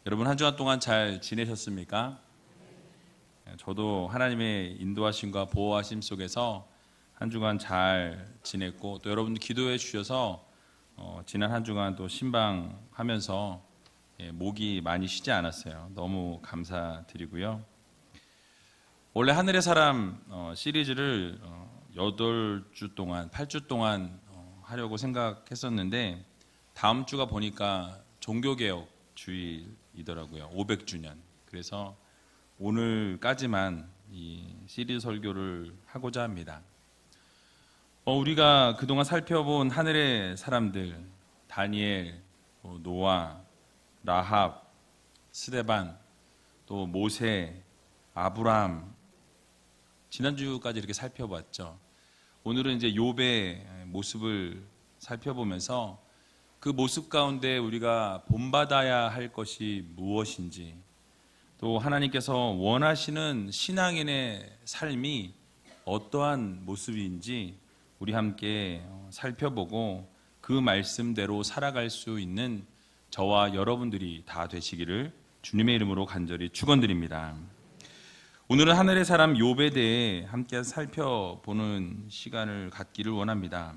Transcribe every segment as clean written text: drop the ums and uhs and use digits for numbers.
여러분 한 주간 동안 잘 지내셨습니까? 저도 하나님의 인도하심과 보호하심 속에서 한 주간 잘 지냈고, 또 여러분들 기도해 주셔서 지난 한 주간 또 신방하면서 목이 많이 쉬지 않았어요. 너무 감사드리고요. 원래 하늘의 사람 시리즈를 8주 동안 8주 동안 하려고 생각했었는데, 다음 주가 보니까 종교개혁 주일이더라고요. 500주년. 그래서 오늘까지만 이 시리즈 설교를 하고자 합니다. 우리가 그동안 살펴본 하늘의 사람들, 다니엘, 노아, 라합, 스데반, 또 모세, 아브라함, 지난주까지 이렇게 살펴봤죠. 오늘은 이제 욥의 모습을 살펴보면서 그 모습 가운데 우리가 본받아야 할 것이 무엇인지, 또 하나님께서 원하시는 신앙인의 삶이 어떠한 모습인지 우리 함께 살펴보고 그 말씀대로 살아갈 수 있는 저와 여러분들이 다 되시기를 주님의 이름으로 간절히 축원드립니다. 오늘은 하늘의 사람 욥에 대해 함께 살펴보는 시간을 갖기를 원합니다.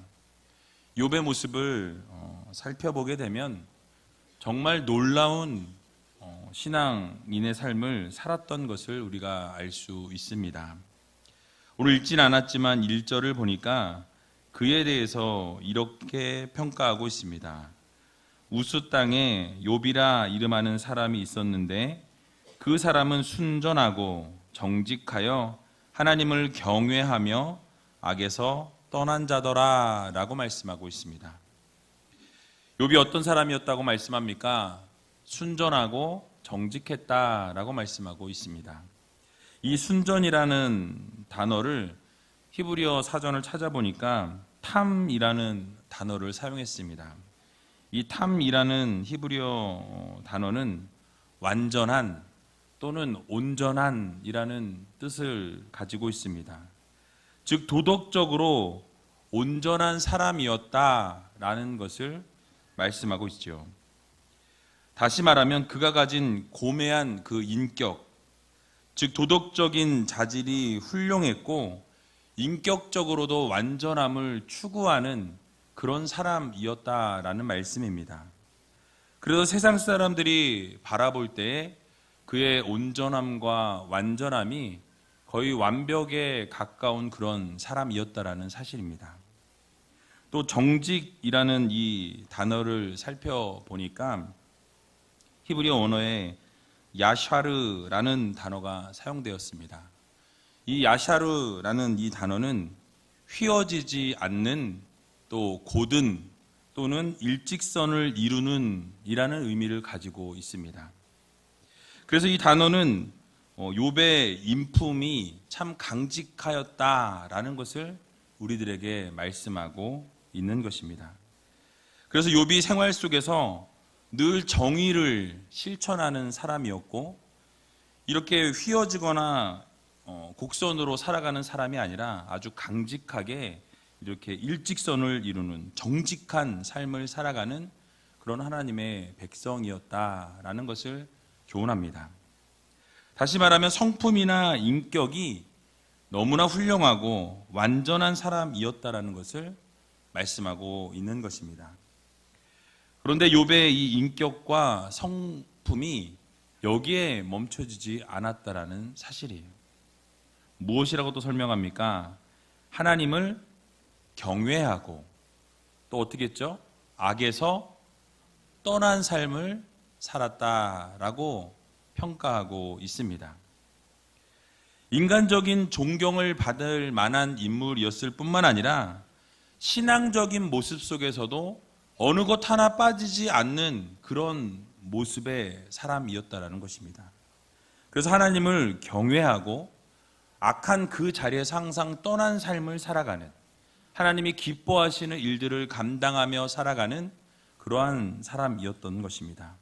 욥의 모습을 살펴보게 되면 정말 놀라운 신앙인의 삶을 살았던 것을 우리가 알 수 있습니다. 오늘 읽진 않았지만 1절을 보니까 그에 대해서 이렇게 평가하고 있습니다. 우스 땅에 욥이라 이름하는 사람이 있었는데 그 사람은 순전하고 정직하여 하나님을 경외하며 악에서 떠난 자더라 라고 말씀하고 있습니다. 욥이 어떤 사람이었다고 말씀합니까? 순전하고 정직했다라고 말씀하고 있습니다. 이 순전이라는 단어를 히브리어 사전을 찾아보니까 탐이라는 단어를 사용했습니다. 이 탐이라는 히브리어 단어는 완전한 또는 온전한이라는 뜻을 가지고 있습니다. 즉 도덕적으로 온전한 사람이었다라는 것을 말씀하고 있죠. 다시 말하면 그가 가진 고매한 그 인격, 즉 도덕적인 자질이 훌륭했고 인격적으로도 완전함을 추구하는 그런 사람이었다라는 말씀입니다. 그래서 세상 사람들이 바라볼 때 그의 온전함과 완전함이 거의 완벽에 가까운 그런 사람이었다라는 사실입니다. 또 정직이라는 이 단어를 살펴보니까 히브리어 언어에 야샤르라는 단어가 사용되었습니다. 이 야샤르라는 이 단어는 휘어지지 않는, 또 곧은 또는 일직선을 이루는 이라는 의미를 가지고 있습니다. 그래서 이 단어는 욥의 인품이 참 강직하였다라는 것을 우리들에게 말씀하고 있는 것입니다. 그래서 욥이 생활 속에서 늘 정의를 실천하는 사람이었고, 이렇게 휘어지거나 곡선으로 살아가는 사람이 아니라 아주 강직하게 이렇게 일직선을 이루는 정직한 삶을 살아가는 그런 하나님의 백성이었다라는 것을 교훈합니다. 다시 말하면 성품이나 인격이 너무나 훌륭하고 완전한 사람이었다라는 것을 말씀하고 있는 것입니다. 그런데 욥의 이 인격과 성품이 여기에 멈춰지지 않았다라는 사실이에요. 무엇이라고 또 설명합니까? 하나님을 경외하고, 또 어떻게 했죠? 악에서 떠난 삶을 살았다라고 평가하고 있습니다. 인간적인 존경을 받을 만한 인물이었을 뿐만 아니라 신앙적인 모습 속에서도 어느 것 하나 빠지지 않는 그런 모습의 사람이었다라는 것입니다. 그래서 하나님을 경외하고 악한 그 자리에서 항상 떠난 삶을 살아가는, 하나님이 기뻐하시는 일들을 감당하며 살아가는 그러한 사람이었던 것입니다.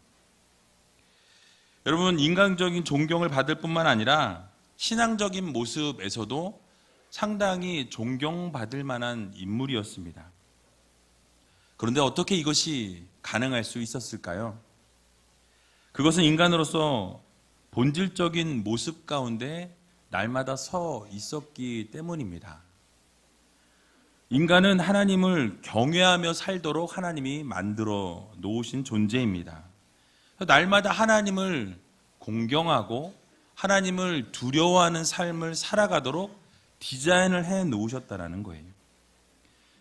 여러분, 인간적인 존경을 받을 뿐만 아니라 신앙적인 모습에서도 상당히 존경받을 만한 인물이었습니다. 그런데 어떻게 이것이 가능할 수 있었을까요? 그것은 인간으로서 본질적인 모습 가운데 날마다 서 있었기 때문입니다. 인간은 하나님을 경외하며 살도록 하나님이 만들어 놓으신 존재입니다. 날마다 하나님을 공경하고 하나님을 두려워하는 삶을 살아가도록 디자인을 해 놓으셨다는 거예요.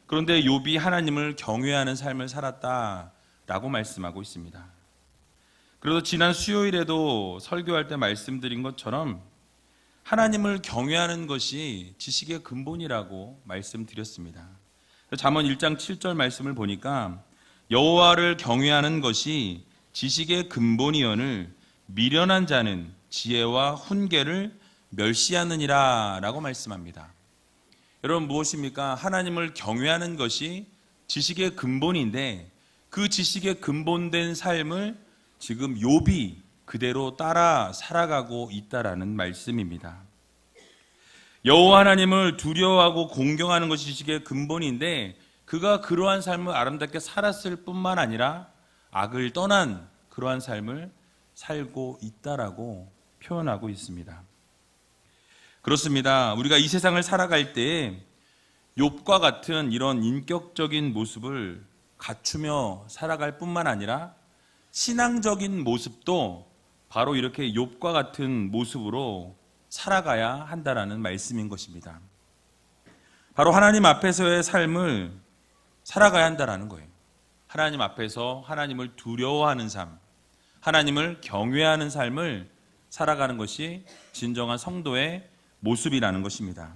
그런데 욥이 하나님을 경외하는 삶을 살았다라고 말씀하고 있습니다. 그래서 지난 수요일에도 설교할 때 말씀드린 것처럼 하나님을 경외하는 것이 지식의 근본이라고 말씀드렸습니다. 잠언 1장 7절 말씀을 보니까 여호와를 경외하는 것이 지식의 근본이언을 미련한 자는 지혜와 훈계를 멸시하느니라 라고 말씀합니다. 여러분, 무엇입니까? 하나님을 경외하는 것이 지식의 근본인데 그 지식의 근본된 삶을 지금 욥이 그대로 따라 살아가고 있다라는 말씀입니다. 여호와 하나님을 두려워하고 공경하는 것이 지식의 근본인데 그가 그러한 삶을 아름답게 살았을 뿐만 아니라 악을 떠난 그러한 삶을 살고 있다라고 표현하고 있습니다. 그렇습니다. 우리가 이 세상을 살아갈 때 욥과 같은 이런 인격적인 모습을 갖추며 살아갈 뿐만 아니라 신앙적인 모습도 바로 이렇게 욥과 같은 모습으로 살아가야 한다라는 말씀인 것입니다. 바로 하나님 앞에서의 삶을 살아가야 한다라는 거예요. 하나님 앞에서 하나님을 두려워하는 삶, 하나님을 경외하는 삶을 살아가는 것이 진정한 성도의 모습이라는 것입니다.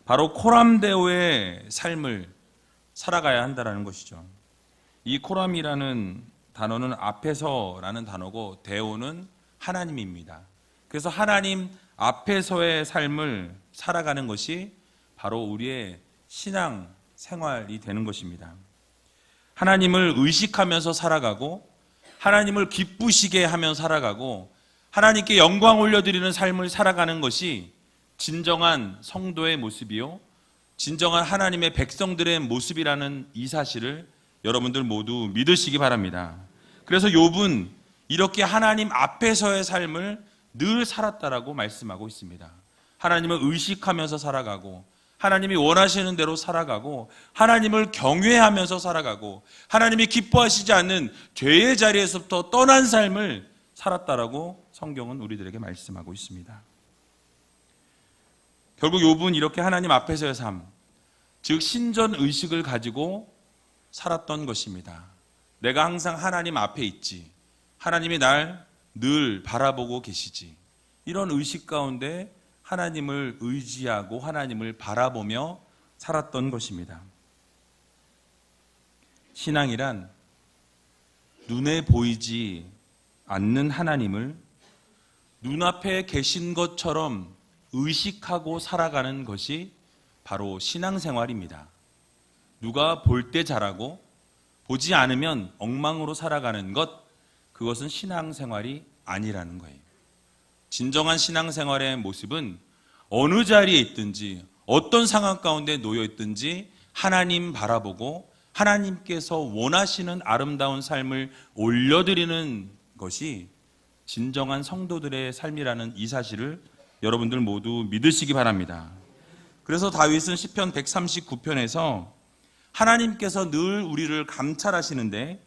바로 코람데오의 삶을 살아가야 한다라는 것이죠. 이 코람이라는 단어는 앞에서라는 단어고 데오는 하나님입니다. 그래서 하나님 앞에서의 삶을 살아가는 것이 바로 우리의 신앙 생활이 되는 것입니다. 하나님을 의식하면서 살아가고 하나님을 기쁘시게 하며 살아가고 하나님께 영광 올려드리는 삶을 살아가는 것이 진정한 성도의 모습이요, 진정한 하나님의 백성들의 모습이라는 이 사실을 여러분들 모두 믿으시기 바랍니다. 그래서 욥은 이렇게 하나님 앞에서의 삶을 늘 살았다라고 말씀하고 있습니다. 하나님을 의식하면서 살아가고 하나님이 원하시는 대로 살아가고 하나님을 경외하면서 살아가고 하나님이 기뻐하시지 않는 죄의 자리에서부터 떠난 삶을 살았다라고 성경은 우리들에게 말씀하고 있습니다. 결국 욥은 이렇게 하나님 앞에서의 삶, 즉 신전 의식을 가지고 살았던 것입니다. 내가 항상 하나님 앞에 있지, 하나님이 날 늘 바라보고 계시지, 이런 의식 가운데 하나님을 의지하고 하나님을 바라보며 살았던 것입니다. 신앙이란 눈에 보이지 않는 하나님을 눈앞에 계신 것처럼 의식하고 살아가는 것이 바로 신앙생활입니다. 누가 볼 때 잘하고 보지 않으면 엉망으로 살아가는 것, 그것은 신앙생활이 아니라는 거예요. 진정한 신앙생활의 모습은 어느 자리에 있든지 어떤 상황 가운데 놓여 있든지 하나님 바라보고 하나님께서 원하시는 아름다운 삶을 올려드리는 것이 진정한 성도들의 삶이라는 이 사실을 여러분들 모두 믿으시기 바랍니다. 그래서 다윗은 시편 139편에서 하나님께서 늘 우리를 감찰하시는데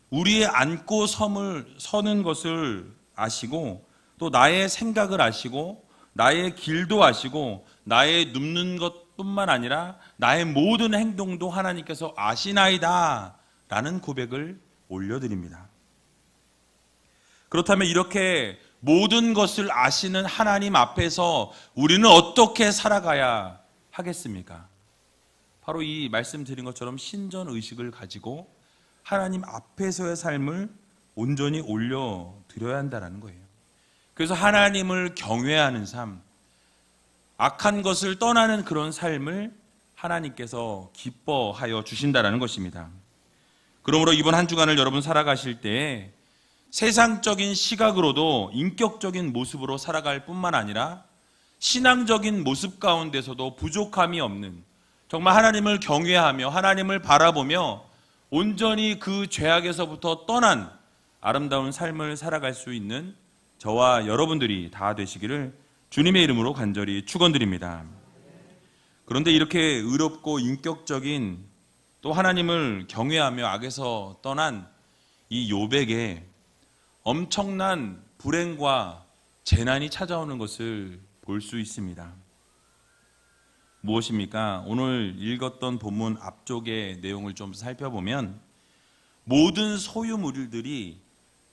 우리의 앉고 서는 것을 아시고 또 나의 생각을 아시고 나의 길도 아시고 나의 눕는 것뿐만 아니라 나의 모든 행동도 하나님께서 아시나이다 라는 고백을 올려드립니다. 그렇다면 이렇게 모든 것을 아시는 하나님 앞에서 우리는 어떻게 살아가야 하겠습니까? 바로 이 말씀드린 것처럼 신전의식을 가지고 하나님 앞에서의 삶을 온전히 올려드려야 한다는 거예요. 그래서 하나님을 경외하는 삶, 악한 것을 떠나는 그런 삶을 하나님께서 기뻐하여 주신다는 것입니다. 그러므로 이번 한 주간을 여러분 살아가실 때에 세상적인 시각으로도 인격적인 모습으로 살아갈 뿐만 아니라 신앙적인 모습 가운데서도 부족함이 없는, 정말 하나님을 경외하며 하나님을 바라보며 온전히 그 죄악에서부터 떠난 아름다운 삶을 살아갈 수 있는 저와 여러분들이 다 되시기를 주님의 이름으로 간절히 축원드립니다. 그런데 이렇게 의롭고 인격적인 또 하나님을 경외하며 악에서 떠난 이 욥에게 엄청난 불행과 재난이 찾아오는 것을 볼 수 있습니다. 무엇입니까? 오늘 읽었던 본문 앞쪽의 내용을 좀 살펴보면 모든 소유물들이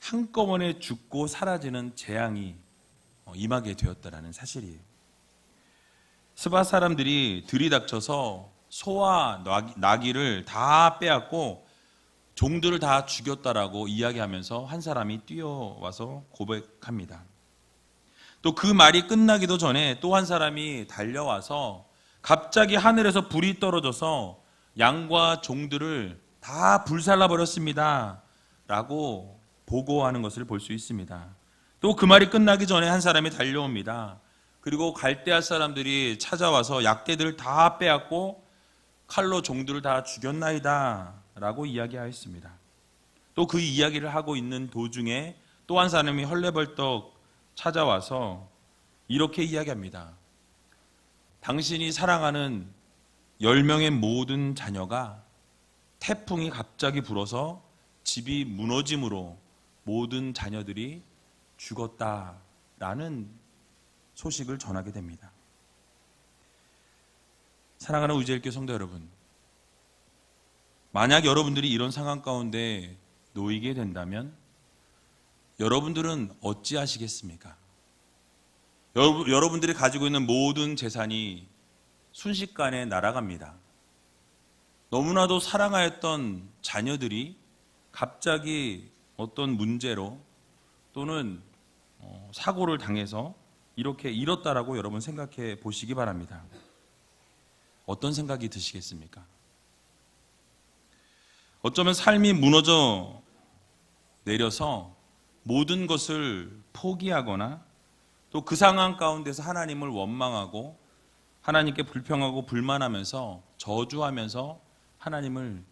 한꺼번에 죽고 사라지는 재앙이 임하게 되었다라는 사실이에요. 스바 사람들이 들이닥쳐서 소와 나귀를 다 빼앗고 종들을 다 죽였다라고 이야기하면서 한 사람이 뛰어와서 고백합니다. 또 그 말이 끝나기도 전에 또 한 사람이 달려와서 갑자기 하늘에서 불이 떨어져서 양과 종들을 다 불살라 버렸습니다 라고 보고하는 것을 볼 수 있습니다. 또 그 말이 끝나기 전에 한 사람이 달려옵니다. 그리고 갈대아 사람들이 찾아와서 약대들을 다 빼앗고 칼로 종들을 다 죽였나이다 라고 이야기하였습니다. 또 그 이야기를 하고 있는 도중에 또 한 사람이 헐레벌떡 찾아와서 이렇게 이야기합니다. 당신이 사랑하는 10명의 모든 자녀가 태풍이 갑자기 불어서 집이 무너짐으로 모든 자녀들이 죽었다라는 소식을 전하게 됩니다. 사랑하는 의지일교 성도 여러분, 만약 여러분들이 이런 상황 가운데 놓이게 된다면 여러분들은 어찌하시겠습니까? 여러분들이 가지고 있는 모든 재산이 순식간에 날아갑니다. 너무나도 사랑하였던 자녀들이 갑자기 어떤 문제로 또는 사고를 당해서 이렇게 잃었다라고 여러분 생각해 보시기 바랍니다. 어떤 생각이 드시겠습니까? 어쩌면 삶이 무너져 내려서 모든 것을 포기하거나 또 그 상황 가운데서 하나님을 원망하고 하나님께 불평하고 불만하면서 저주하면서 하나님을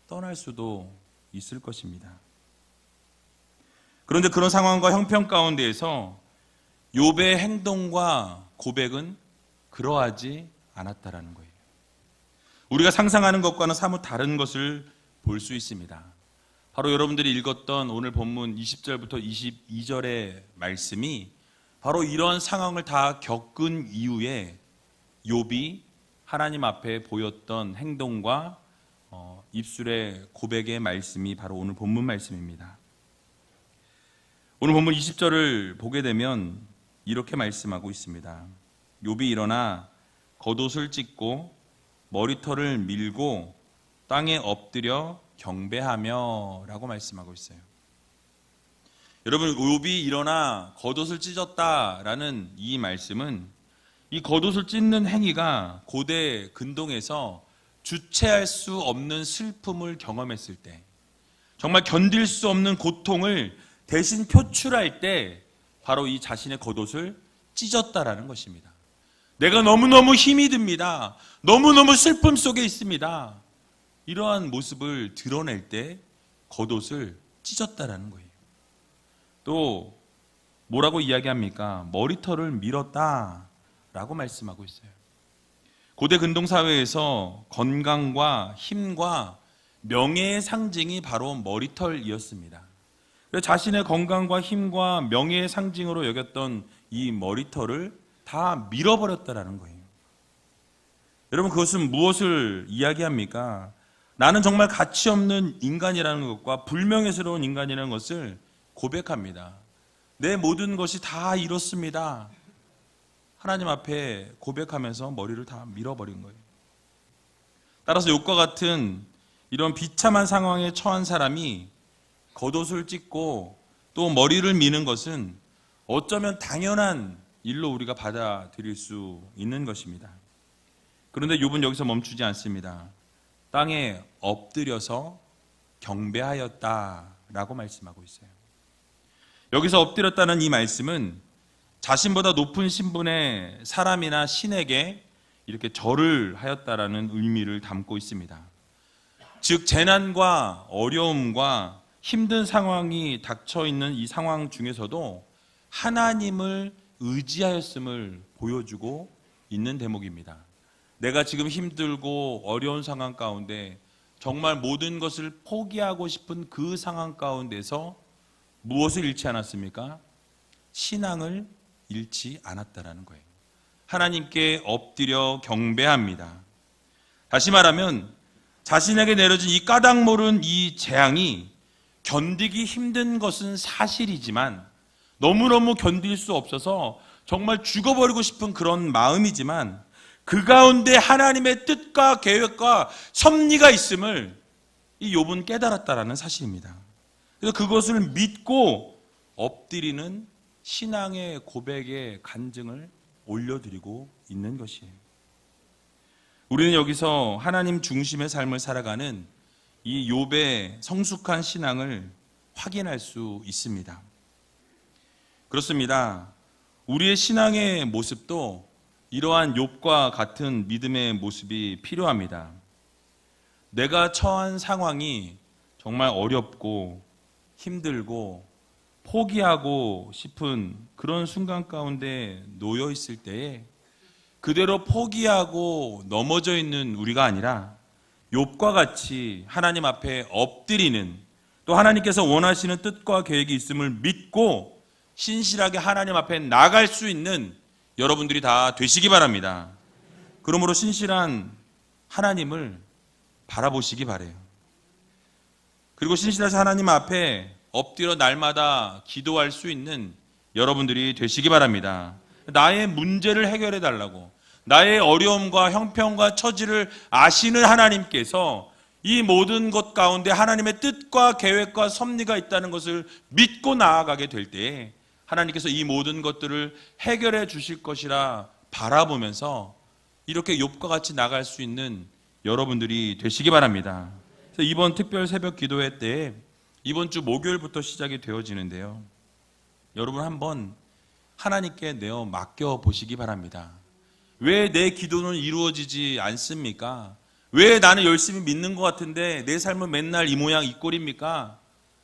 떠날 수도 있을 것입니다. 그런데 그런 상황과 형편 가운데에서 욥의 행동과 고백은 그러하지 않았다라는 거예요. 우리가 상상하는 것과는 사뭇 다른 것을 볼 수 있습니다. 바로 여러분들이 읽었던 오늘 본문 20절부터 22절의 말씀이 바로 이런 상황을 다 겪은 이후에 욥이 하나님 앞에 보였던 행동과 입술의 고백의 말씀이 바로 오늘 본문 말씀입니다. 오늘 본문 20절을 보게 되면 이렇게 말씀하고 있습니다. 욥이 일어나 겉옷을 찢고 머리털을 밀고 땅에 엎드려 경배하며 라고 말씀하고 있어요. 여러분, 욥이 일어나 겉옷을 찢었다라는 이 말씀은 이 겉옷을 찢는 행위가 고대 근동에서 주체할 수 없는 슬픔을 경험했을 때, 정말 견딜 수 없는 고통을 대신 표출할 때 바로 이 자신의 겉옷을 찢었다라는 것입니다. 내가 너무너무 힘이 듭니다. 너무너무 슬픔 속에 있습니다. 이러한 모습을 드러낼 때 겉옷을 찢었다라는 거예요. 또 뭐라고 이야기합니까? 머리털을 밀었다라고 말씀하고 있어요. 고대 근동 사회에서 건강과 힘과 명예의 상징이 바로 머리털이었습니다. 그래서 자신의 건강과 힘과 명예의 상징으로 여겼던 이 머리털을 다 밀어버렸다라는 거예요. 여러분, 그것은 무엇을 이야기합니까? 나는 정말 가치 없는 인간이라는 것과 불명예스러운 인간이라는 것을 고백합니다. 내 모든 것이 다 이렇습니다. 하나님 앞에 고백하면서 머리를 다 밀어버린 거예요. 따라서 욥과 같은 이런 비참한 상황에 처한 사람이 겉옷을 찢고 또 머리를 미는 것은 어쩌면 당연한 일로 우리가 받아들일 수 있는 것입니다. 그런데 욥은 여기서 멈추지 않습니다. 땅에 엎드려서 경배하였다라고 말씀하고 있어요. 여기서 엎드렸다는 이 말씀은 자신보다 높은 신분의 사람이나 신에게 이렇게 절을 하였다라는 의미를 담고 있습니다. 즉 재난과 어려움과 힘든 상황이 닥쳐 있는 이 상황 중에서도 하나님을 의지하였음을 보여주고 있는 대목입니다. 내가 지금 힘들고 어려운 상황 가운데 정말 모든 것을 포기하고 싶은 그 상황 가운데서 무엇을 잃지 않았습니까? 신앙을 잃지 않았다라는 거예요. 하나님께 엎드려 경배합니다. 다시 말하면 자신에게 내려진 이 까닭 모른 이 재앙이 견디기 힘든 것은 사실이지만, 너무너무 견딜 수 없어서 정말 죽어버리고 싶은 그런 마음이지만, 그 가운데 하나님의 뜻과 계획과 섭리가 있음을 이 욥은 깨달았다라는 사실입니다. 그래서 그것을 믿고 엎드리는 신앙의 고백의 간증을 올려드리고 있는 것이에요. 우리는 여기서 하나님 중심의 삶을 살아가는 이 욥의 성숙한 신앙을 확인할 수 있습니다. 그렇습니다. 우리의 신앙의 모습도 이러한 욥과 같은 믿음의 모습이 필요합니다. 내가 처한 상황이 정말 어렵고 힘들고 포기하고 싶은 그런 순간 가운데 놓여 있을 때에 그대로 포기하고 넘어져 있는 우리가 아니라 욥과 같이 하나님 앞에 엎드리는, 또 하나님께서 원하시는 뜻과 계획이 있음을 믿고 신실하게 하나님 앞에 나갈 수 있는 여러분들이 다 되시기 바랍니다. 그러므로 신실한 하나님을 바라보시기 바라요. 그리고 신실하신 하나님 앞에 엎드려 날마다 기도할 수 있는 여러분들이 되시기 바랍니다. 나의 문제를 해결해 달라고, 나의 어려움과 형편과 처지를 아시는 하나님께서 이 모든 것 가운데 하나님의 뜻과 계획과 섭리가 있다는 것을 믿고 나아가게 될 때에 하나님께서 이 모든 것들을 해결해 주실 것이라 바라보면서 이렇게 욥과 같이 나갈 수 있는 여러분들이 되시기 바랍니다. 그래서 이번 특별 새벽 기도회 때 이번 주 목요일부터 시작이 되어지는데요. 여러분 한번 하나님께 내어 맡겨 보시기 바랍니다. 왜 내 기도는 이루어지지 않습니까? 왜 나는 열심히 믿는 것 같은데 내 삶은 맨날 이 모양 이 꼴입니까?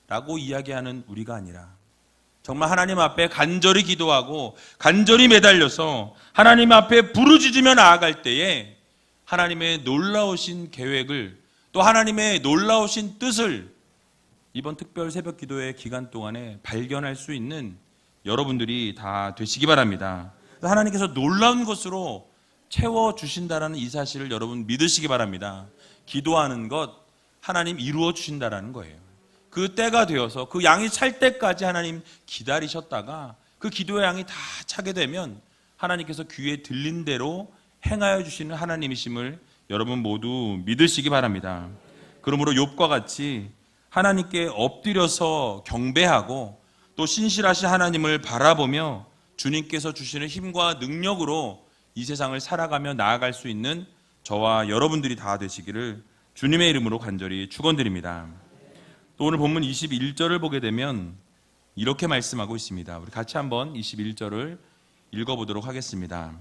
라고 이야기하는 우리가 아니라 정말 하나님 앞에 간절히 기도하고 간절히 매달려서 하나님 앞에 부르짖으며 나아갈 때에 하나님의 놀라우신 계획을, 또 하나님의 놀라우신 뜻을 이번 특별 새벽 기도회 기간 동안에 발견할 수 있는 여러분들이 다 되시기 바랍니다. 하나님께서 놀라운 것으로 채워주신다라는 이 사실을 여러분 믿으시기 바랍니다. 기도하는 것 하나님 이루어 주신다라는 거예요. 그 때가 되어서 그 양이 찰 때까지 하나님 기다리셨다가 그 기도의 양이 다 차게 되면 하나님께서 귀에 들린 대로 행하여 주시는 하나님이심을 여러분 모두 믿으시기 바랍니다. 그러므로 욥과 같이 하나님께 엎드려서 경배하고 또 신실하신 하나님을 바라보며 주님께서 주시는 힘과 능력으로 이 세상을 살아가며 나아갈 수 있는 저와 여러분들이 다 되시기를 주님의 이름으로 간절히 축원드립니다. 또 오늘 본문 21절을 보게 되면 이렇게 말씀하고 있습니다. 우리 같이 한번 21절을 읽어보도록 하겠습니다.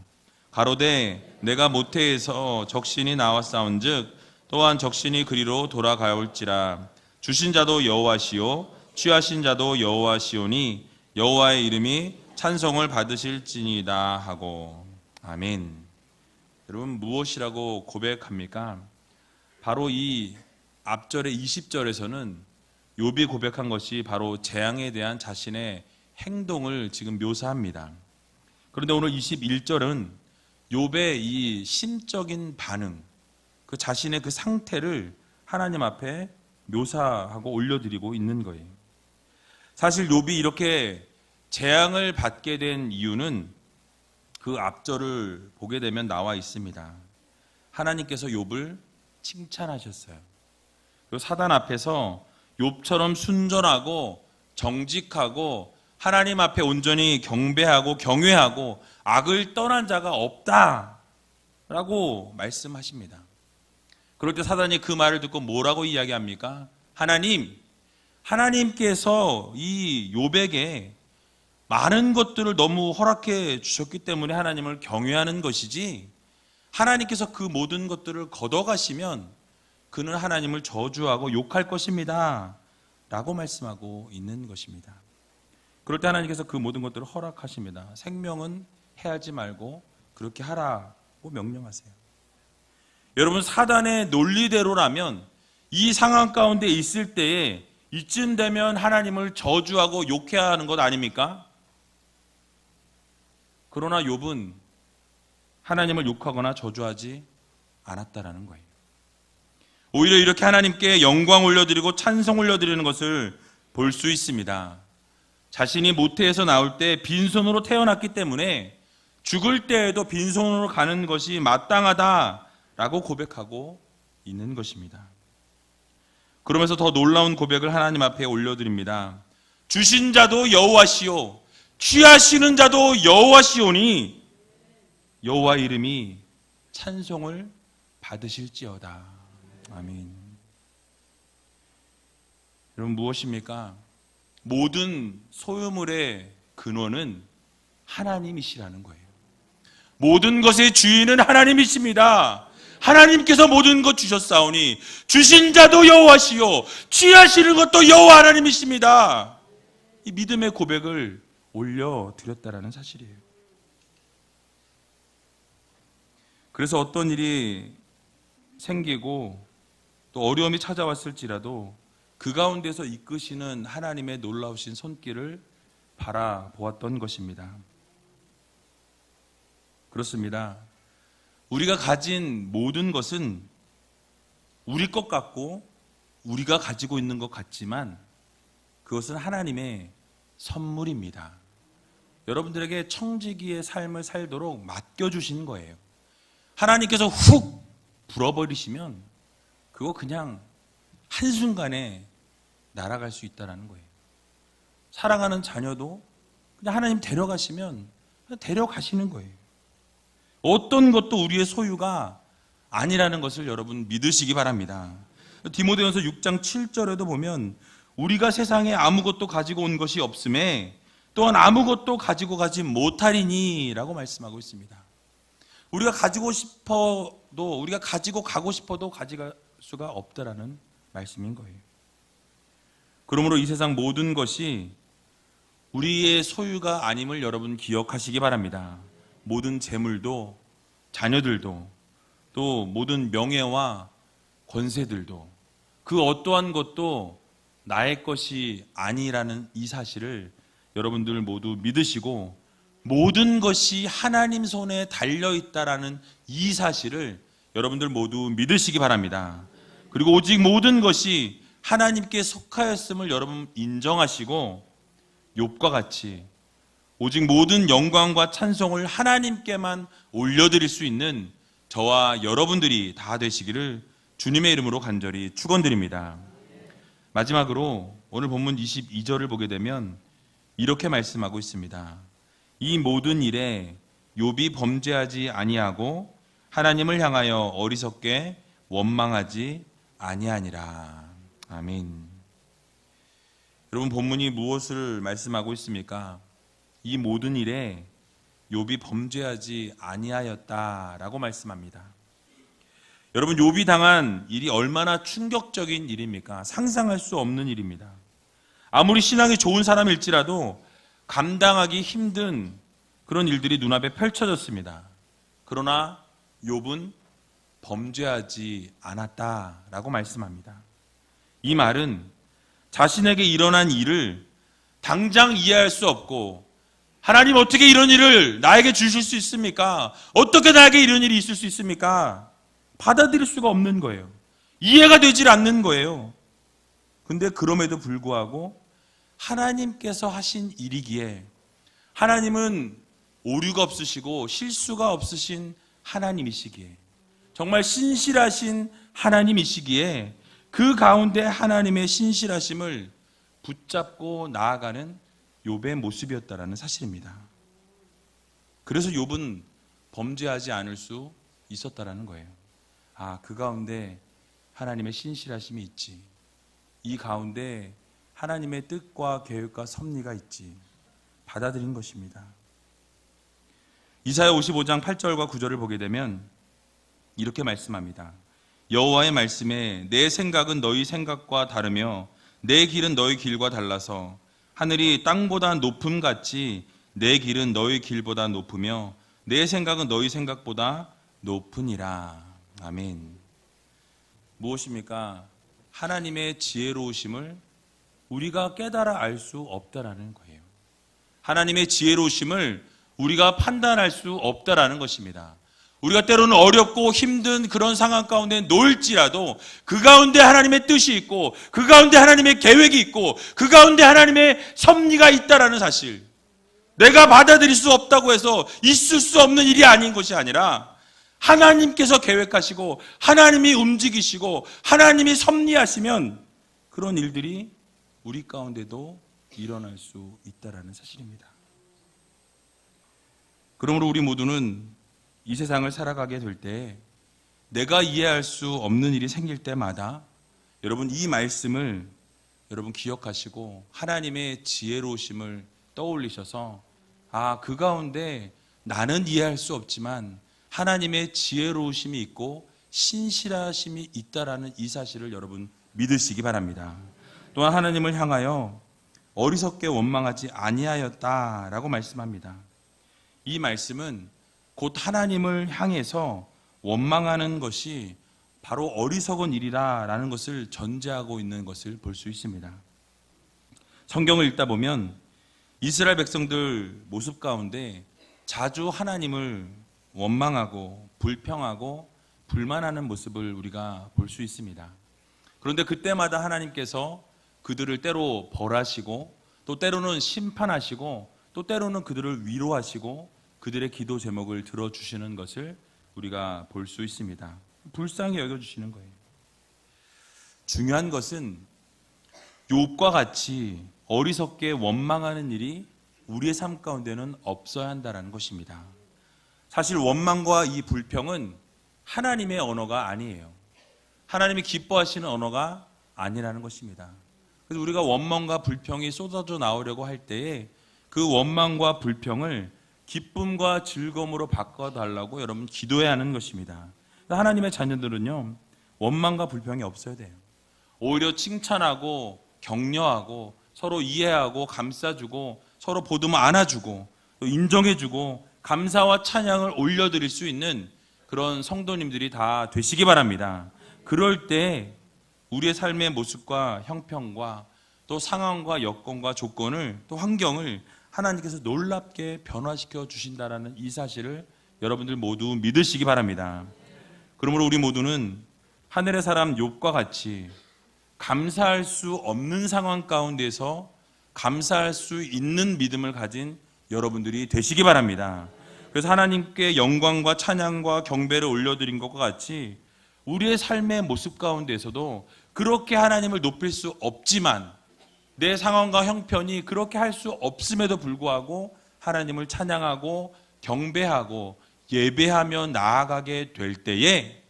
가로되 내가 모태에서 적신이 나왔사온즉 또한 적신이 그리로 돌아가올지라. 주신 자도 여호와시요 취하신 자도 여호와시오니 여호와의 이름이 찬송을 받으실지니이다 하고. 아멘. 여러분 무엇이라고 고백합니까? 바로 이 앞절의 20절에서는 욥이 고백한 것이 바로 재앙에 대한 자신의 행동을 지금 묘사합니다. 그런데 오늘 21절은 욥의 이 심적인 반응, 그 자신의 그 상태를 하나님 앞에 묘사하고 올려드리고 있는 거예요. 사실 욥이 이렇게 재앙을 받게 된 이유는 그 앞절을 보게 되면 나와 있습니다. 하나님께서 욥을 칭찬하셨어요. 그리고 사단 앞에서 욥처럼 순전하고 정직하고 하나님 앞에 온전히 경배하고 경외하고 악을 떠난 자가 없다라고 말씀하십니다. 그럴 때 사단이 그 말을 듣고 뭐라고 이야기합니까? 하나님께서 이 욥에게 많은 것들을 너무 허락해 주셨기 때문에 하나님을 경외하는 것이지, 하나님께서 그 모든 것들을 걷어가시면 그는 하나님을 저주하고 욕할 것입니다 라고 말씀하고 있는 것입니다. 그럴 때 하나님께서 그 모든 것들을 허락하십니다. 생명은 해하지 말고 그렇게 하라고 명령하세요. 여러분, 사단의 논리대로라면 이 상황 가운데 있을 때에 이쯤 되면 하나님을 저주하고 욕해야 하는 것 아닙니까? 그러나 욥은 하나님을 욕하거나 저주하지 않았다라는 거예요. 오히려 이렇게 하나님께 영광 올려드리고 찬송 올려드리는 것을 볼 수 있습니다. 자신이 모태에서 나올 때 빈손으로 태어났기 때문에 죽을 때에도 빈손으로 가는 것이 마땅하다라고 고백하고 있는 것입니다. 그러면서 더 놀라운 고백을 하나님 앞에 올려드립니다. 주신 자도 여호와시오, 취하시는 자도 여호와시오니 여호와 이름이 찬송을 받으실지어다. 아멘. 여러분, 무엇입니까? 모든 소유물의 근원은 하나님이시라는 거예요. 모든 것의 주인은 하나님이십니다. 하나님께서 모든 것 주셨사오니 주신 자도 여호와시요 취하시는 것도 여호와 하나님이십니다. 이 믿음의 고백을 올려드렸다라는 사실이에요. 그래서 어떤 일이 생기고 또 어려움이 찾아왔을지라도 그 가운데서 이끄시는 하나님의 놀라우신 손길을 바라보았던 것입니다. 그렇습니다. 우리가 가진 모든 것은 우리 것 같고 우리가 가지고 있는 것 같지만 그것은 하나님의 선물입니다. 여러분들에게 청지기의 삶을 살도록 맡겨주신 거예요. 하나님께서 훅 불어버리시면 그거 그냥 한순간에 날아갈 수 있다는 거예요. 사랑하는 자녀도 그냥 하나님 데려가시면 그냥 데려가시는 거예요. 어떤 것도 우리의 소유가 아니라는 것을 여러분 믿으시기 바랍니다. 디모데전서 6장 7절에도 보면 우리가 세상에 아무것도 가지고 온 것이 없음에 또한 아무것도 가지고 가지 못하리니 라고 말씀하고 있습니다. 우리가 가지고 싶어도 우리가 가지고 가고 싶어도 가져갈 수가 없다라는 말씀인 거예요. 그러므로 이 세상 모든 것이 우리의 소유가 아님을 여러분 기억하시기 바랍니다. 모든 재물도 자녀들도 또 모든 명예와 권세들도 그 어떠한 것도 나의 것이 아니라는 이 사실을 여러분들 모두 믿으시고 모든 것이 하나님 손에 달려있다라는 이 사실을 여러분들 모두 믿으시기 바랍니다. 그리고 오직 모든 것이 하나님께 속하였음을 여러분 인정하시고 욥과 같이 오직 모든 영광과 찬송을 하나님께만 올려드릴 수 있는 저와 여러분들이 다 되시기를 주님의 이름으로 간절히 축원드립니다. 마지막으로 오늘 본문 22절을 보게 되면 이렇게 말씀하고 있습니다. 이 모든 일에 욥이 범죄하지 아니하고 하나님을 향하여 어리석게 원망하지 아니하니라. 아멘. 여러분, 본문이 무엇을 말씀하고 있습니까? 이 모든 일에 욥이 범죄하지 아니하였다라고 말씀합니다. 여러분, 욥이 당한 일이 얼마나 충격적인 일입니까? 상상할 수 없는 일입니다. 아무리 신앙이 좋은 사람일지라도 감당하기 힘든 그런 일들이 눈앞에 펼쳐졌습니다. 그러나 욥은 범죄하지 않았다라고 말씀합니다. 이 말은 자신에게 일어난 일을 당장 이해할 수 없고 하나님 어떻게 이런 일을 나에게 주실 수 있습니까? 어떻게 나에게 이런 일이 있을 수 있습니까? 받아들일 수가 없는 거예요. 이해가 되질 않는 거예요. 근데 그럼에도 불구하고 하나님께서 하신 일이기에 하나님은 오류가 없으시고 실수가 없으신 하나님이시기에 정말 신실하신 하나님이시기에 그 가운데 하나님의 신실하심을 붙잡고 나아가는 욥의 모습이었다라는 사실입니다. 그래서 욥은 범죄하지 않을 수 있었다라는 거예요. 아, 그 가운데 하나님의 신실하심이 있지. 이 가운데 하나님의 뜻과 계획과 섭리가 있지. 받아들인 것입니다. 이사야 55장 8절과 9절을 보게 되면 이렇게 말씀합니다. 여호와의 말씀에 내 생각은 너희 생각과 다르며 내 길은 너희 길과 달라서 하늘이 땅보다 높음 같이 내 길은 너희 길보다 높으며 내 생각은 너희 생각보다 높으니라. 아멘. 무엇입니까? 하나님의 지혜로우심을 우리가 깨달아 알 수 없다라는 거예요. 하나님의 지혜로우심을 우리가 판단할 수 없다라는 것입니다. 우리가 때로는 어렵고 힘든 그런 상황 가운데 놓일지라도 그 가운데 하나님의 뜻이 있고 그 가운데 하나님의 계획이 있고 그 가운데 하나님의 섭리가 있다라는 사실, 내가 받아들일 수 없다고 해서 있을 수 없는 일이 아닌 것이 아니라 하나님께서 계획하시고 하나님이 움직이시고 하나님이 섭리하시면 그런 일들이 우리 가운데도 일어날 수 있다라는 사실입니다. 그러므로 우리 모두는 이 세상을 살아가게 될 때 내가 이해할 수 없는 일이 생길 때마다 여러분 이 말씀을 여러분 기억하시고 하나님의 지혜로우심을 떠올리셔서 그 가운데 나는 이해할 수 없지만 하나님의 지혜로우심이 있고 신실하심이 있다라는 이 사실을 여러분 믿으시기 바랍니다. 또한 하나님을 향하여 어리석게 원망하지 아니하였다라고 말씀합니다. 이 말씀은 곧 하나님을 향해서 원망하는 것이 바로 어리석은 일이라는 것을 전제하고 있는 것을 볼 수 있습니다. 성경을 읽다 보면 이스라엘 백성들 모습 가운데 자주 하나님을 원망하고 불평하고 불만하는 모습을 우리가 볼 수 있습니다. 그런데 그때마다 하나님께서 그들을 때로 벌하시고 또 때로는 심판하시고 또 때로는 그들을 위로하시고 그들의 기도 제목을 들어주시는 것을 우리가 볼 수 있습니다. 불쌍히 여겨주시는 거예요. 중요한 것은 욥과 같이 어리석게 원망하는 일이 우리의 삶 가운데는 없어야 한다는 것입니다. 사실 원망과 이 불평은 하나님의 언어가 아니에요. 하나님이 기뻐하시는 언어가 아니라는 것입니다. 그래서 우리가 원망과 불평이 쏟아져 나오려고 할 때에 그 원망과 불평을 기쁨과 즐거움으로 바꿔달라고 여러분 기도해야 하는 것입니다. 하나님의 자녀들은요, 원망과 불평이 없어야 돼요. 오히려 칭찬하고 격려하고 서로 이해하고 감싸주고 서로 보듬어 안아주고 또 인정해주고 감사와 찬양을 올려드릴 수 있는 그런 성도님들이 다 되시기 바랍니다. 그럴 때 우리의 삶의 모습과 형편과 또 상황과 여건과 조건을 또 환경을 하나님께서 놀랍게 변화시켜 주신다라는 이 사실을 여러분들 모두 믿으시기 바랍니다. 그러므로 우리 모두는 하늘의 사람 욥과 같이 감사할 수 없는 상황 가운데서 감사할 수 있는 믿음을 가진 여러분들이 되시기 바랍니다. 그래서 하나님께 영광과 찬양과 경배를 올려드린 것과 같이 우리의 삶의 모습 가운데서도 그렇게 하나님을 높일 수 없지만 내 상황과 형편이 그렇게 할 수 없음에도 불구하고 하나님을 찬양하고 경배하고 예배하며 나아가게 될 때에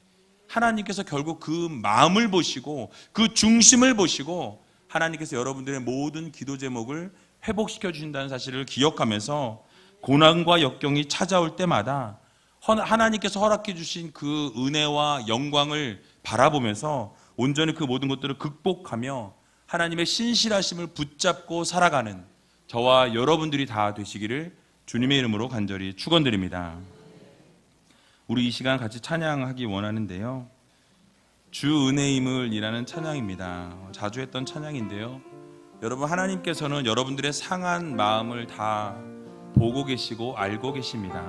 하나님께서 결국 그 마음을 보시고 그 중심을 보시고 하나님께서 여러분들의 모든 기도 제목을 회복시켜 주신다는 사실을 기억하면서 고난과 역경이 찾아올 때마다 하나님께서 허락해 주신 그 은혜와 영광을 바라보면서 온전히 그 모든 것들을 극복하며 하나님의 신실하심을 붙잡고 살아가는 저와 여러분들이 다 되시기를 주님의 이름으로 간절히 축원드립니다. 우리 이 시간 같이 찬양하기 원하는데요, 주 은혜임을 이라는 찬양입니다. 자주 했던 찬양인데요, 여러분 하나님께서는 여러분들의 상한 마음을 다 보고 계시고 알고 계십니다.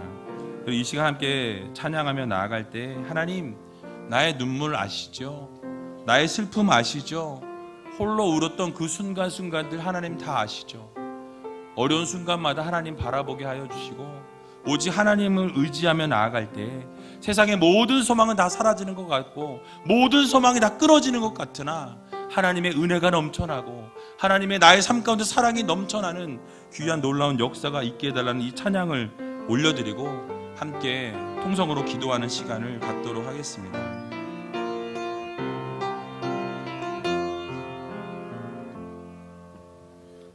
이 시간 함께 찬양하며 나아갈 때 하나님, 나의 눈물 아시죠? 나의 슬픔 아시죠? 홀로 울었던 그 순간순간들 하나님 다 아시죠? 어려운 순간마다 하나님 바라보게 하여 주시고 오직 하나님을 의지하며 나아갈 때 세상의 모든 소망은 다 사라지는 것 같고 모든 소망이 다 끊어지는 것 같으나 하나님의 은혜가 넘쳐나고 하나님의 나의 삶 가운데 사랑이 넘쳐나는 귀한 놀라운 역사가 있게 해달라는 이 찬양을 올려드리고 함께 통성으로 기도하는 시간을 갖도록 하겠습니다.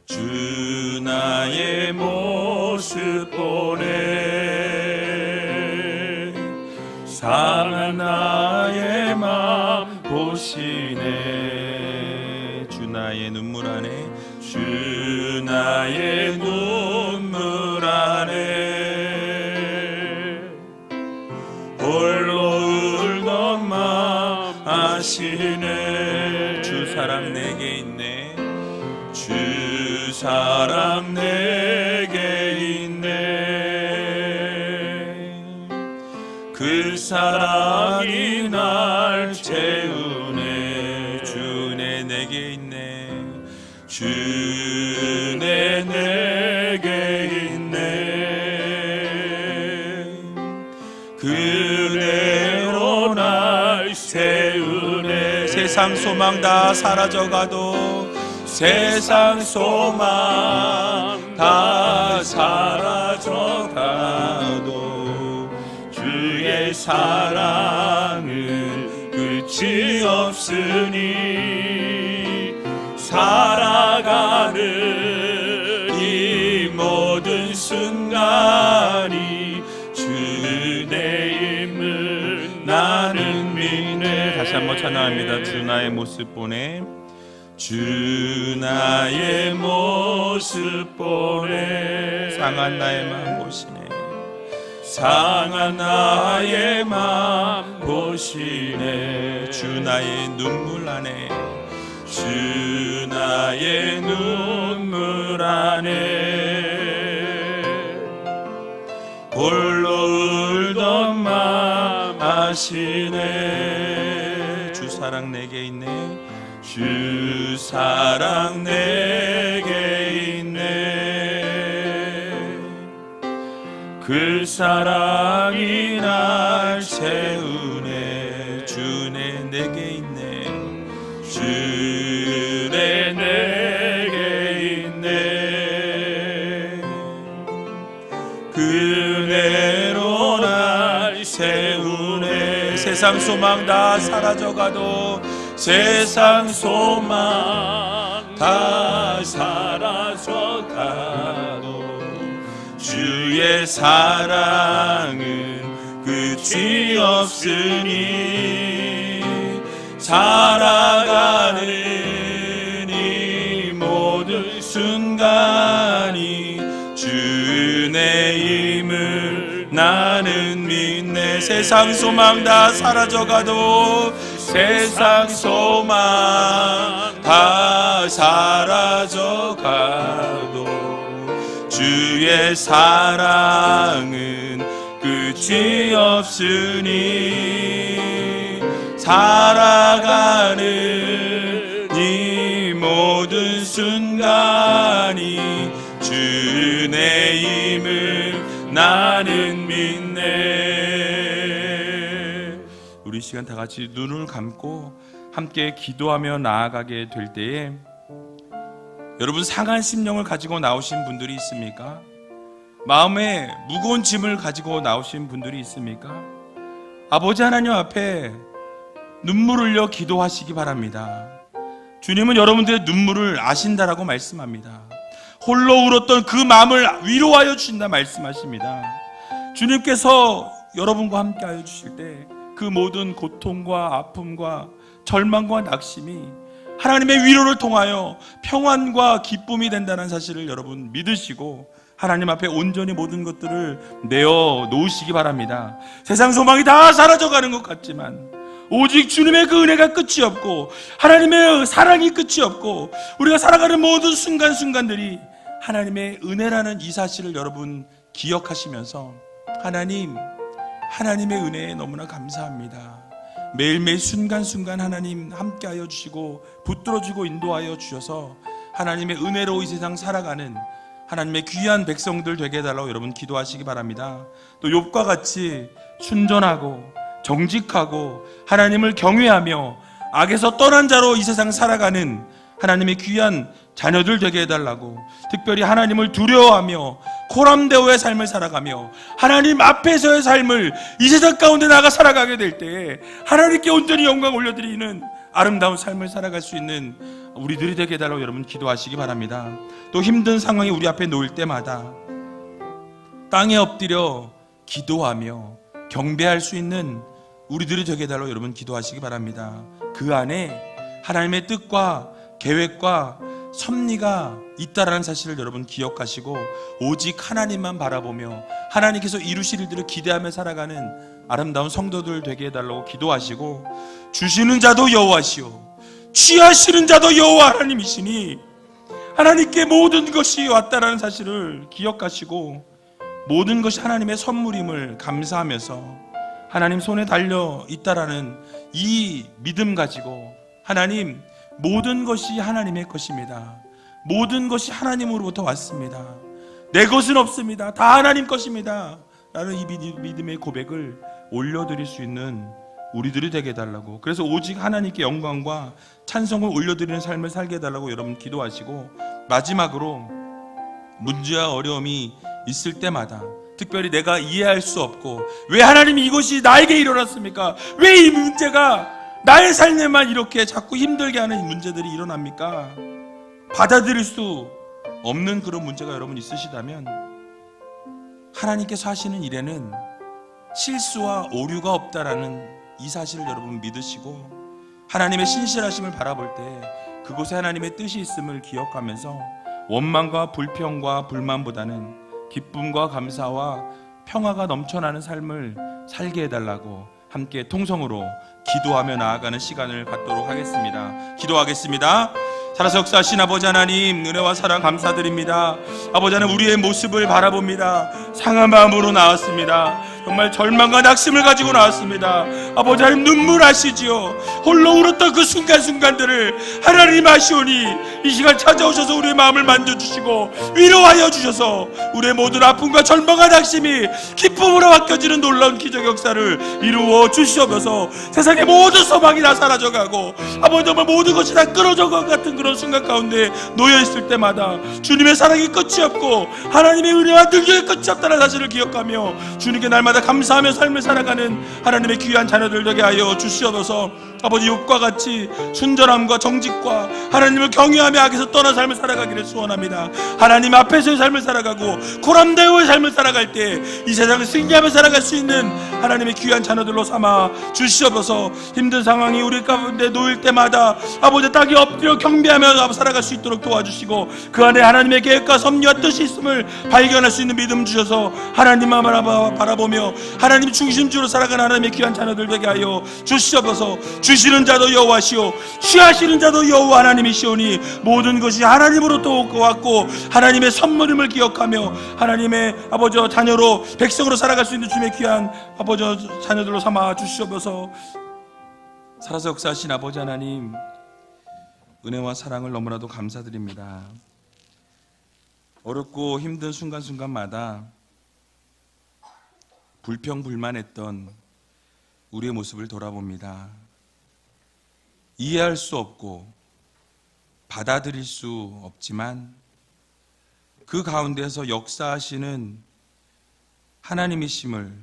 주 나의 모습 보네, 상한 나의 맘 보시네. 주 나의 눈물 안에 주 나의 눈물 안에 홀로 울던 마음 아시네. 주 사랑 내게 있네. 주 사랑 내게 있네. 그 사랑이 날 채우네. 주네 내게 있네. 주네 내게 있네. 그대로 날 세우네. 세상 소망 다 사라져가도 세상 소망 다 사라져가도 주의 사랑은 끝이 없으니 살아가는 이 모든 순간이 주의 힘을 나는 믿네. 다시 한번 찬양합니다. 주 나의 모습 보내. 주 나의 모습 보내. 상한 나의 마음 보시네. 상한 나의 마음 보시네. 주 나의 눈물 안에 주 나의 눈물 안에 홀로 울던 마음 아시네. 주 사랑 내게 있네. 주 사랑 내게 있네. 그 사랑이 날 채우네. 주네 내게 있네. 주네 내게 있네. 그대로 날 세우네. 세상 소망 다 사라져가도 세상 소망 다 사라져가도 주의 사랑은 끝이 없으니 살아가는 이 모든 순간이 주의 힘을 나는 믿네. 세상 소망 다 사라져가도 세상 소망 다 사라져가도 주의 사랑은 끝이 없으니 살아가는 이 모든 순간이 주의 힘을 나는 믿네. 우리 시간 다 같이 눈을 감고 함께 기도하며 나아가게 될 때에 여러분 상한 심령을 가지고 나오신 분들이 있습니까? 마음에 무거운 짐을 가지고 나오신 분들이 있습니까? 아버지 하나님 앞에 눈물 흘려 기도하시기 바랍니다. 주님은 여러분들의 눈물을 아신다라고 말씀합니다. 홀로 울었던 그 마음을 위로하여 주신다 말씀하십니다. 주님께서 여러분과 함께 하여 주실 때 그 모든 고통과 아픔과 절망과 낙심이 하나님의 위로를 통하여 평안과 기쁨이 된다는 사실을 여러분 믿으시고 하나님 앞에 온전히 모든 것들을 내어 놓으시기 바랍니다. 세상 소망이 다 사라져가는 것 같지만 오직 주님의 그 은혜가 끝이 없고 하나님의 사랑이 끝이 없고 우리가 살아가는 모든 순간순간들이 하나님의 은혜라는 이 사실을 여러분 기억하시면서 하나님의 은혜에 너무나 감사합니다. 매일매일 순간순간 하나님 함께하여 주시고 붙들어주고 인도하여 주셔서 하나님의 은혜로 이 세상 살아가는 하나님의 귀한 백성들 되게 해달라고 여러분 기도하시기 바랍니다. 또 욥과 같이 순전하고 정직하고 하나님을 경외하며 악에서 떠난 자로 이 세상 살아가는 하나님의 귀한 자녀들 되게 해달라고, 특별히 하나님을 두려워하며 코람데오의 삶을 살아가며 하나님 앞에서의 삶을 이 세상 가운데 나가 살아가게 될 때에 하나님께 온전히 영광 올려드리는 아름다운 삶을 살아갈 수 있는 우리들이 되게 해달라고 여러분 기도하시기 바랍니다. 또 힘든 상황이 우리 앞에 놓일 때마다 땅에 엎드려 기도하며 경배할 수 있는 우리들이 되게 해달라고 여러분 기도하시기 바랍니다. 그 안에 하나님의 뜻과 계획과 섭리가 있다라는 사실을 여러분 기억하시고 오직 하나님만 바라보며 하나님께서 이루실 일들을 기대하며 살아가는 아름다운 성도들 되게 해달라고 기도하시고, 주시는 자도 여호와시오 취하시는 자도 여호와 하나님이시니 하나님께 모든 것이 왔다라는 사실을 기억하시고 모든 것이 하나님의 선물임을 감사하면서 하나님 손에 달려 있다라는 이 믿음 가지고, 하나님 모든 것이 하나님의 것입니다. 모든 것이 하나님으로부터 왔습니다. 내 것은 없습니다. 다 하나님 것입니다. 라는 이 믿음의 고백을 올려드릴 수 있는 우리들이 되게 해달라고, 그래서 오직 하나님께 영광과 찬송을 올려드리는 삶을 살게 해달라고 여러분 기도하시고, 마지막으로 문제와 어려움이 있을 때마다 특별히 내가 이해할 수 없고 왜 하나님이 이것이 나에게 일어났습니까? 왜 이 문제가 나의 삶에만 이렇게 자꾸 힘들게 하는 문제들이 일어납니까? 받아들일 수 없는 그런 문제가 여러분 있으시다면 하나님께서 하시는 일에는 실수와 오류가 없다라는 이 사실을 여러분 믿으시고 하나님의 신실하심을 바라볼 때 그곳에 하나님의 뜻이 있음을 기억하면서 원망과 불평과 불만보다는 기쁨과 감사와 평화가 넘쳐나는 삶을 살게 해달라고 함께 통성으로 기도하며 나아가는 시간을 갖도록 하겠습니다. 기도하겠습니다. 살아서 역사하신 아버지 하나님, 은혜와 사랑 감사드립니다. 아버지 하나님, 우리의 모습을 바라봅니다. 상한 마음으로 나왔습니다. 정말 절망과 낙심을 가지고 나왔습니다. 아버지 하나님, 눈물하시지요. 홀로 울었던 그 순간순간들을 하나님 아시오니 이 시간 찾아오셔서 우리의 마음을 만져주시고 위로하여 주셔서 우리의 모든 아픔과 절망과 낙심이 기쁨으로 바뀌어지는 놀라운 기적 역사를 이루어 주시옵소서. 세상의 모든 소망이 다 사라져가고 아버지 정말 모든 것이 다 끊어져 것 같은 그런 순간 가운데 놓여있을 때마다 주님의 사랑이 끝이 없고 하나님의 은혜와 능력이 끝이 없다는 사실을 기억하며 주님께 날마다 감사하며 삶을 살아가는 하나님의 귀한 자녀들 되게 하여 주시옵소서. 아버지, 욥과 같이 순전함과 정직과 하나님을 경외하며 악에서 떠난 삶을 살아가기를 소원합니다. 하나님 앞에서의 삶을 살아가고 고람대오의 삶을 살아갈 때 이 세상을 승리하며 살아갈 수 있는 하나님의 귀한 자녀들로 삼아 주시옵소서. 힘든 상황이 우리 가운데 놓일 때마다 아버지 땅에 엎드려 경배하며 살아갈 수 있도록 도와주시고 그 안에 하나님의 계획과 섭리와 뜻이 있음을 발견할 수 있는 믿음 주셔서 하나님만 바라보며 하나님 중심주로 살아가는 하나님의 귀한 자녀들 되게 하여 주시옵소서. 주시는 자도 여호와시오 취하시는 자도 여호와 하나님이시오니 모든 것이 하나님으로부터 왔고 하나님의 선물임을 기억하며 하나님의 아버지 자녀로 백성으로 살아갈 수 있는 주님의 귀한 아버지 자녀들로 삼아 주시옵소서. 살아서 역사하신 아버지 하나님, 은혜와 사랑을 너무나도 감사드립니다. 어렵고 힘든 순간순간마다 불평불만했던 우리의 모습을 돌아봅니다. 이해할 수 없고 받아들일 수 없지만 그 가운데서 역사하시는 하나님이심을,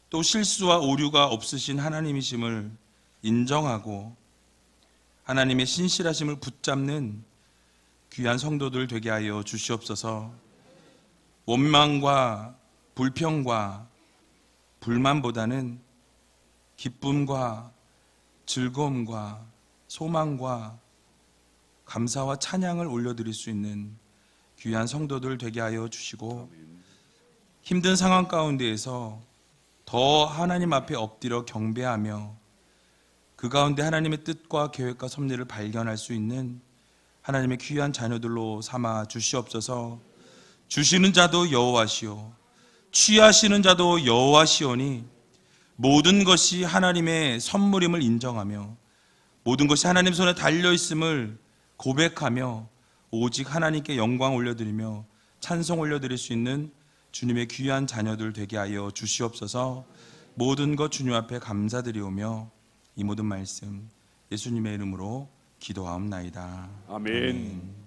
또 실수와 오류가 없으신 하나님이심을 인정하고 하나님의 신실하심을 붙잡는 귀한 성도들 되게 하여 주시옵소서. 원망과 불평과 불만보다는 기쁨과 즐거움과 소망과 감사와 찬양을 올려드릴 수 있는 귀한 성도들 되게 하여 주시고 힘든 상황 가운데에서 더 하나님 앞에 엎드려 경배하며 그 가운데 하나님의 뜻과 계획과 섭리를 발견할 수 있는 하나님의 귀한 자녀들로 삼아 주시옵소서. 주시는 자도 여호와시오 취하시는 자도 여호와시오니 모든 것이 하나님의 선물임을 인정하며 모든 것이 하나님 손에 달려있음을 고백하며 오직 하나님께 영광 올려드리며 찬송 올려드릴 수 있는 주님의 귀한 자녀들 되게 하여 주시옵소서. 모든 것 주님 앞에 감사드리오며 이 모든 말씀 예수님의 이름으로 기도하옵나이다. 아멘.